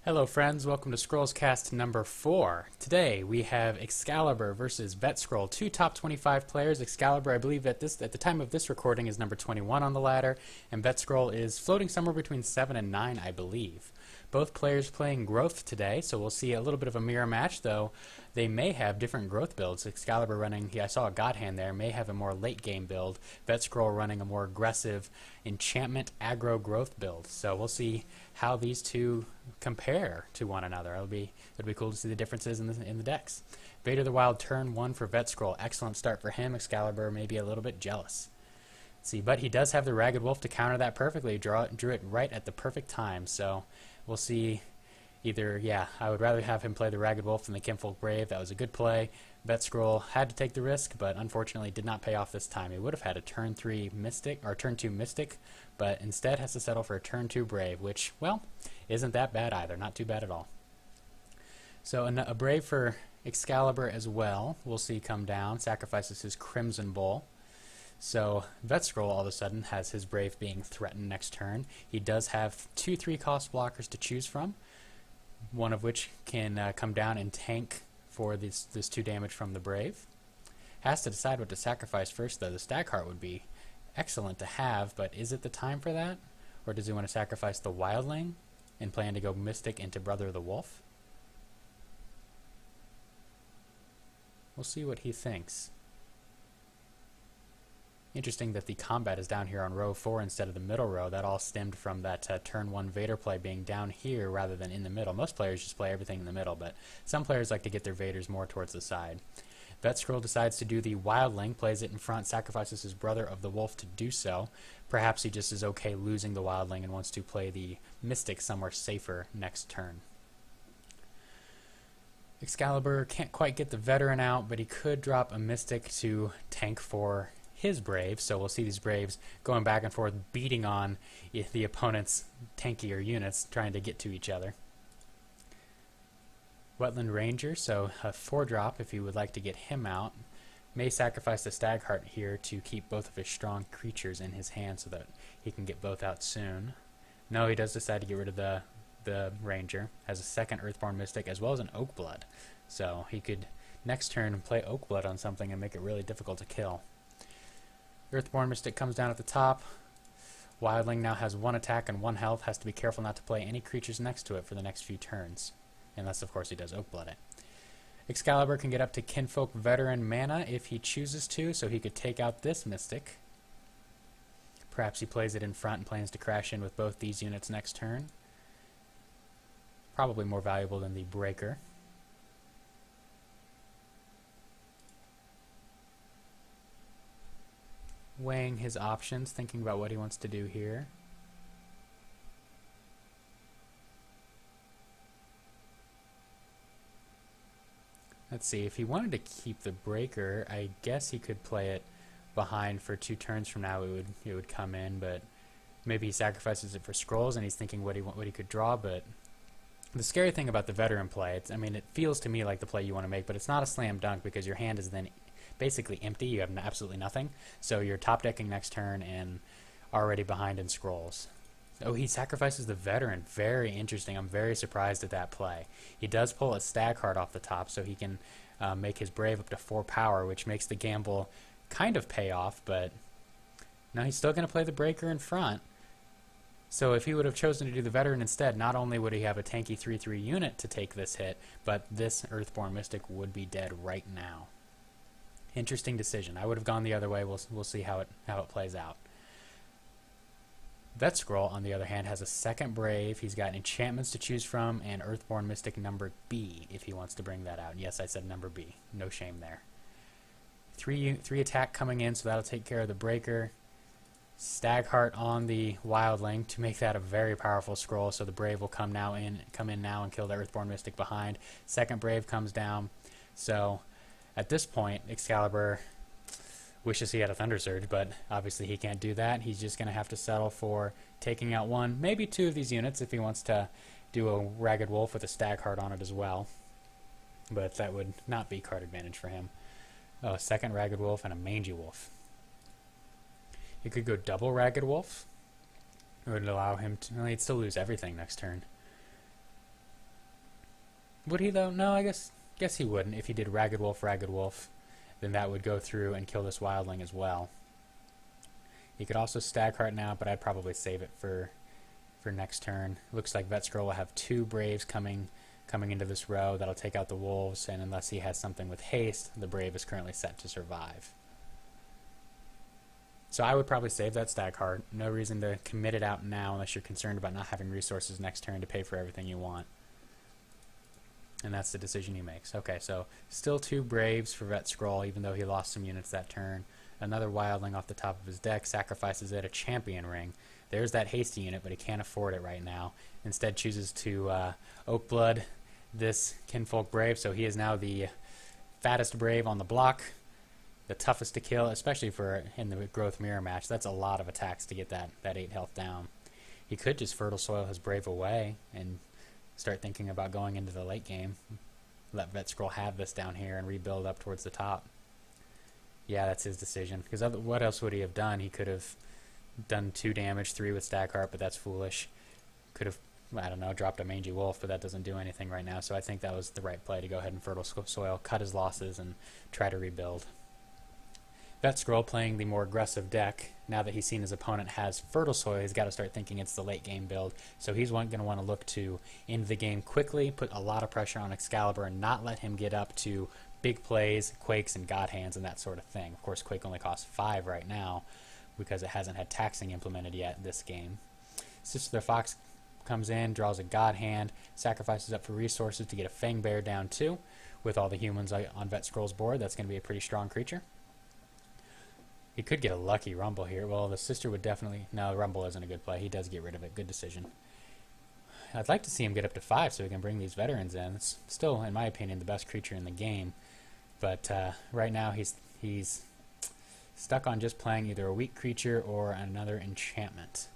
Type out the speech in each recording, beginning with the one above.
Hello friends, welcome to Scrollscast number 4. Today we have Exscalab3r versus Vetscroll, two top 25 players. Exscalab3r, I believe at the time of this recording, is number 21 on the ladder, and Vetscroll is floating somewhere between 7 and 9, I believe. Both players playing growth today, so we'll see a little bit of a mirror match, though they may have different growth builds. Exscalab3r running, I saw a God Hand there, may have a more late game build. Vetscroll running a more aggressive enchantment aggro growth build. So we'll see how these two compare to one another. It'll be cool to see the differences in the decks. Vader the Wild turn 1 for Vetscroll. Excellent start for him. Exscalab3r may be a little bit jealous. See, but he does have the Ragged Wolf to counter that perfectly. Drew it right at the perfect time. So we'll see. I would rather have him play the Ragged Wolf than the Kinfolk Brave. That was a good play. Vetscroll had to take the risk, but unfortunately did not pay off this time. He would have had a turn 3 Mystic, or turn 2 Mystic, but instead has to settle for a turn 2 Brave, which, well, isn't that bad either. Not too bad at all. So a Brave for Exscalab3r as well. We'll see come down. Sacrifices his Crimson Bowl. So Vetscroll all of a sudden has his Brave being threatened next turn. He does have 2 3-cost blockers to choose from, one of which can come down and tank for this 2 damage from the Brave. Has to decide what to sacrifice first, though. The Stagheart would be excellent to have, but is it the time for that? Or does he want to sacrifice the Wildling and plan to go Mystic into Brother of the Wolf? We'll see what he thinks. Interesting that the combat is down here on row 4 instead of the middle row. That all stemmed from that turn 1 Vader play being down here rather than in the middle. Most players just play everything in the middle, but some players like to get their Vaders more towards the side. Vetscroll decides to do the Wildling, plays it in front, sacrifices his Brother of the Wolf to do so. Perhaps he just is okay losing the Wildling and wants to play the Mystic somewhere safer next turn. Exscalab3r can't quite get the Veteran out, but he could drop a Mystic to tank for his Brave, so we'll see these Braves going back and forth, beating on the opponent's tankier units, trying to get to each other. Wetland Ranger, so a 4-drop if you would like to get him out. May sacrifice the Stagheart here to keep both of his strong creatures in his hand so that he can get both out soon. No, he does decide to get rid of the Ranger. Has a second Earthborn Mystic as well as an Oakblood, so he could next turn play Oakblood on something and make it really difficult to kill. Earthborn Mystic comes down at the top. Wildling now has 1 attack and 1 health. Has to be careful not to play any creatures next to it for the next few turns. Unless, of course, he does Oakblood it. Exscalab3r can get up to Kinfolk Veteran mana if he chooses to, so he could take out this Mystic. Perhaps he plays it in front and plans to crash in with both these units next turn. Probably more valuable than the Breaker. Weighing his options, thinking about what he wants to do here. Let's see, if he wanted to keep the Breaker, I guess he could play it behind for 2 turns from now. It would come in, but maybe he sacrifices it for Scrolls and he's thinking what he could draw. But the scary thing about the Veteran play, it feels to me like the play you want to make, but it's not a slam dunk because your hand is then basically empty. You have absolutely nothing, so you're top decking next turn and already behind in Scrolls. Oh, he sacrifices the Veteran. Very interesting. I'm very surprised at that play. He does pull a Stagheart off the top, so he can make his Brave up to 4 power, which makes the gamble kind of pay off, but no, he's still going to play the Breaker in front. So if he would have chosen to do the Veteran instead, not only would he have a tanky 3/3 unit to take this hit, but this Earthborn Mystic would be dead right now. Interesting decision. I would have gone the other way. We'll see how it plays out. Vetscroll, on the other hand, has a second Brave. He's got enchantments to choose from and Earthborn Mystic number B if he wants to bring that out. Yes, I said number B. No shame there. 3 attack coming in, so that'll take care of the Breaker. Stagheart on the Wildling to make that a very powerful scroll, so the Brave will come in now and kill the Earthborn Mystic behind. Second Brave comes down, so at this point, Exscalab3r wishes he had a Thunder Surge, but obviously he can't do that. He's just going to have to settle for taking out 1, maybe 2 of these units if he wants to do a Ragged Wolf with a Stagheart on it as well. But that would not be card advantage for him. Oh, a second Ragged Wolf and a Mangy Wolf. He could go double Ragged Wolf. It would allow him to... Well, he'd still lose everything next turn. Would he though? No, I guess he wouldn't. If he did Ragged Wolf, then that would go through and kill this wildling as well. He could also stag heart now, but I'd probably save it for next turn. Looks like Vetscroll will have 2 Braves coming into this row. That'll take out the wolves, and unless he has something with haste, the Brave is currently set to survive. So I would probably save that stag heart. No reason to commit it out now unless you're concerned about not having resources next turn to pay for everything you want. And that's the decision he makes. Okay, so still 2 Braves for Vetscroll, even though he lost some units that turn. Another wildling off the top of his deck, sacrifices it, a champion ring. There's that hasty unit, but he can't afford it right now. Instead chooses to Oakblood this Kinfolk Brave, so he is now the fattest Brave on the block, the toughest to kill, especially for in the Growth Mirror match. That's a lot of attacks to get that 8 health down. He could just Fertile Soil his Brave away and start thinking about going into the late game. Let Vetscroll have this down here and rebuild up towards the top. Yeah, that's his decision. Because what else would he have done? He could have done 2 damage, 3 with Stagheart, but that's foolish. Could have, I don't know, dropped a Mangy Wolf, but that doesn't do anything right now. So I think that was the right play to go ahead and Fertile Soil, cut his losses, and try to rebuild. Vetscroll playing the more aggressive deck. Now that he's seen his opponent has Fertile Soil, he's got to start thinking it's the late game build. So he's going to want to look to end the game quickly, put a lot of pressure on Excalibur, and not let him get up to big plays, Quakes, and God Hands, and that sort of thing. Of course, Quake only costs 5 right now because it hasn't had taxing implemented yet this game. Sister the Fox comes in, draws a God Hand, sacrifices up for resources to get a Fang Bear down 2. With all the humans on Vetscroll's board, that's going to be a pretty strong creature. He could get a lucky Rumble here. Well, the Sister would definitely... No, Rumble isn't a good play. He does get rid of it. Good decision. I'd like to see him get up to 5 so we can bring these veterans in. It's still, in my opinion, the best creature in the game. But right now he's stuck on just playing either a weak creature or another enchantment.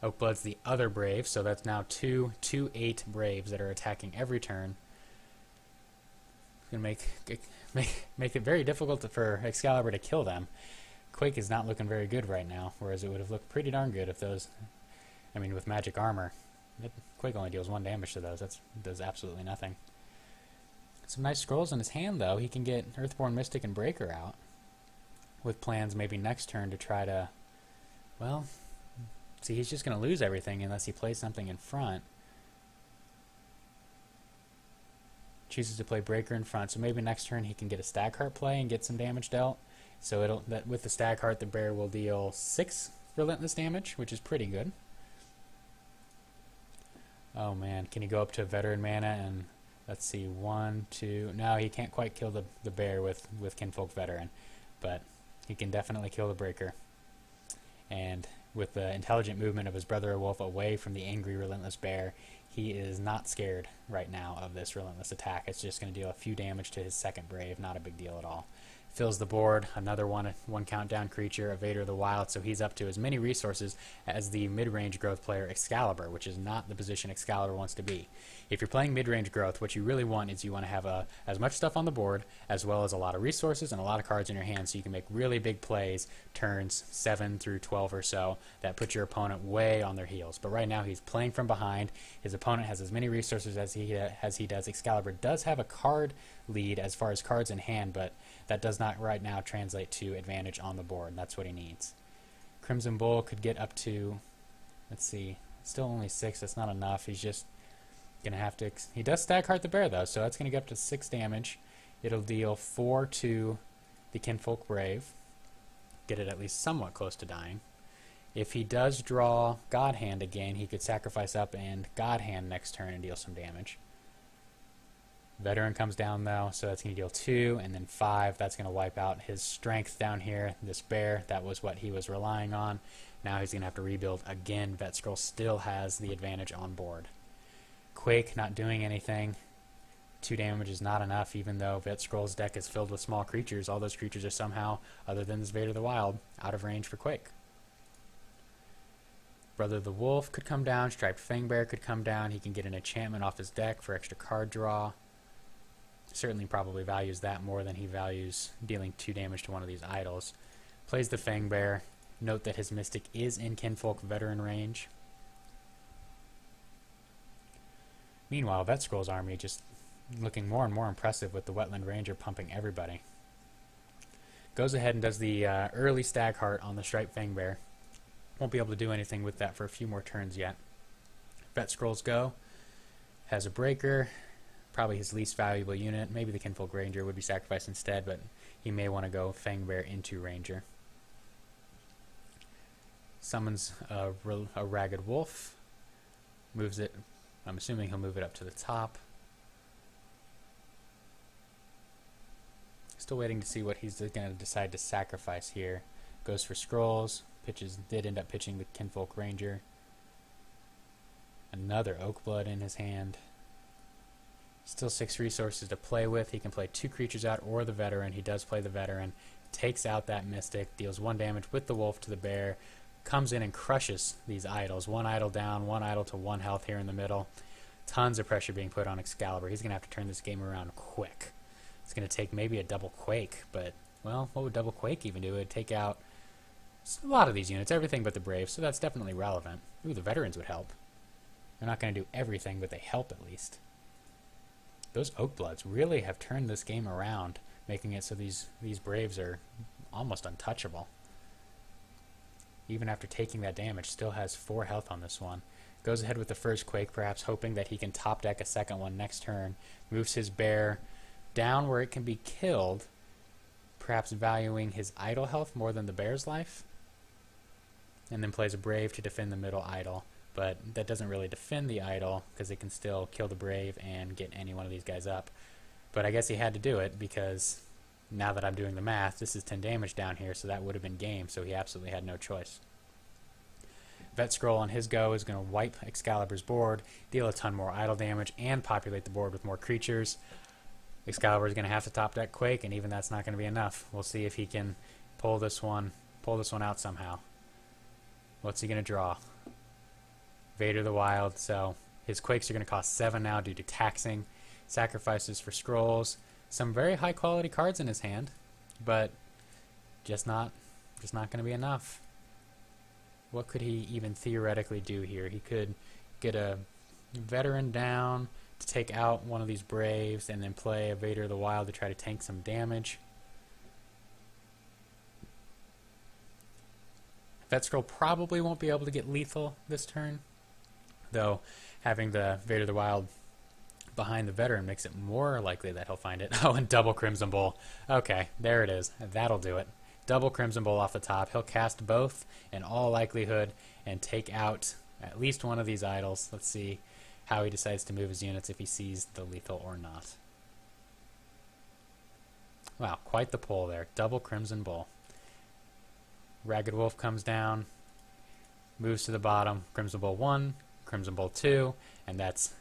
Oakblood's the other Brave, so that's now 2 8 Braves that are attacking every turn. It's going to make it very difficult for Excalibur to kill them. Quake is not looking very good right now, whereas it would have looked pretty darn good if those... I mean, with magic armor. Quake only deals 1 damage to those. That does absolutely nothing. Some nice scrolls in his hand, though. He can get Earthborn Mystic and Breaker out. With plans maybe next turn to try to... Well, see, he's just going to lose everything unless he plays something in front. Chooses to play Breaker in front, so maybe next turn he can get a Stagheart play and get some damage dealt. So with the Stagheart, the bear will deal 6 relentless damage, which is pretty good. Oh man, can he go up to veteran mana and let's see, 1, 2... No, he can't quite kill the bear with Kinfolk Veteran, but he can definitely kill the Breaker. And with the intelligent movement of his brother wolf away from the angry relentless bear, he is not scared right now of this relentless attack. It's just going to deal a few damage to his second Brave, not a big deal at all. Fills the board, another one countdown creature, Evader of the Wild, so he's up to as many resources as the mid-range growth player Excalibur, which is not the position Excalibur wants to be. If you're playing mid-range growth, what you really want is you want to have as much stuff on the board as well as a lot of resources and a lot of cards in your hand so you can make really big plays, turns 7 through 12 or so, that put your opponent way on their heels. But right now he's playing from behind. His opponent has as many resources as he does. Excalibur does have a card lead as far as cards in hand, but that does not right now translate to advantage on the board. That's what he needs. Crimson Bull could get up to, let's see, still only 6. That's not enough. He's just going to have to... He does Stagheart the Bear, though, so that's going to get up to 6 damage. It'll deal 4 to the Kinfolk Brave. Get it at least somewhat close to dying. If he does draw God Hand again, he could sacrifice up and God Hand next turn and deal some damage. Veteran comes down though, so that's going to deal 2 and then 5. That's going to wipe out his strength down here. This bear, that was what he was relying on. Now he's going to have to rebuild again. Vetscroll still has the advantage on board. Quake not doing anything. 2 damage is not enough, even though Vetscroll's deck is filled with small creatures. All those creatures are somehow, other than this Vader of the Wild, out of range for Quake. Brother the Wolf could come down. Striped Fangbear could come down. He can get an enchantment off his deck for extra card draw. Certainly probably values that more than he values dealing 2 damage to one of these idols. Plays the Fangbear. Note that his Mystic is in Kinfolk Veteran range. Meanwhile, Vetscroll's army just looking more and more impressive with the Wetland Ranger pumping everybody. Goes ahead and does the early Stag Heart on the Striped Fangbear. Won't be able to do anything with that for a few more turns yet. Vetscrolls go. Has a Breaker. Probably his least valuable unit. Maybe the Kinfolk Ranger would be sacrificed instead, but he may want to go Fangbear into Ranger. Summons a Ragged Wolf. Moves it. I'm assuming he'll move it up to the top. Still waiting to see what he's going to decide to sacrifice here. Goes for Scrolls. Did end up pitching the Kinfolk Ranger. Another Oakblood in his hand. Still 6 resources to play with. He can play 2 creatures out or the Veteran. He does play the Veteran. Takes out that Mystic. Deals 1 damage with the Wolf to the Bear. Comes in and crushes these idols. 1 idol down, 1 idol to 1 health here in the middle. Tons of pressure being put on Excalibur. He's going to have to turn this game around quick. It's going to take maybe a double Quake, but, well, what would double Quake even do? It would take out a lot of these units, everything but the Brave, so that's definitely relevant. Ooh, the Veterans would help. They're not going to do everything, but they help at least. Those Oakbloods really have turned this game around, making it so these Braves are almost untouchable. Even after taking that damage, still has 4 health on this one. Goes ahead with the first Quake, perhaps hoping that he can top deck a second one next turn. Moves his Bear down where it can be killed, perhaps valuing his idol health more than the Bear's life. And then plays a Brave to defend the middle idol. But that doesn't really defend the idol, because it can still kill the Brave and get any one of these guys up. But I guess he had to do it, because now that I'm doing the math, this is 10 damage down here, so that would have been game, so he absolutely had no choice. Vetscroll on his go is going to wipe Excalibur's board, deal a ton more idle damage, and populate the board with more creatures. Excalibur is going to have to top deck Quake, and even that's not going to be enough. We'll see if he can pull this one out somehow. What's he going to draw? Vader the Wild, so his Quakes are going to cost 7 now due to taxing. Sacrifices for Scrolls. Some very high quality cards in his hand, but just not going to be enough. What could he even theoretically do here? He could get a Veteran down to take out one of these Braves and then play a Vader of the Wild to try to tank some damage. Vetscroll probably won't be able to get lethal this turn, though having the Vader of the Wild behind the Veteran makes it more likely that he'll find it. Oh, and double Crimson Bowl. Okay, there it is. That'll do it. Double Crimson Bowl off the top. He'll cast both in all likelihood and take out at least one of these idols. Let's see how he decides to move his units, if he sees the lethal or not. Wow, quite the pull there. Double Crimson Bowl. Ragged Wolf comes down, moves to the bottom. Crimson Bowl 1, Crimson Bowl 2, and that's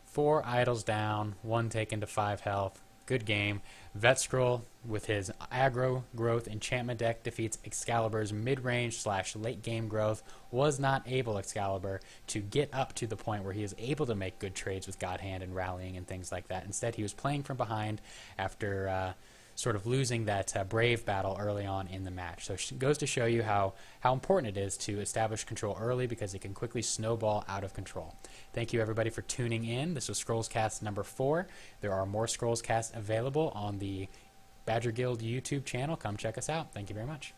4 idols down, 1 taken to 5 health. Good game. Vetscroll, with his aggro growth enchantment deck, defeats Excalibur's mid-range / late game growth. Was not able, Excalibur, to get up to the point where he is able to make good trades with God Hand and rallying and things like that. Instead, he was playing from behind after sort of losing that Brave battle early on in the match. So it goes to show you how important it is to establish control early, because it can quickly snowball out of control. Thank you, everybody, for tuning in. This was Scrollscast number 4. There are more Scrollscasts available on the Badger Guild YouTube channel. Come check us out. Thank you very much.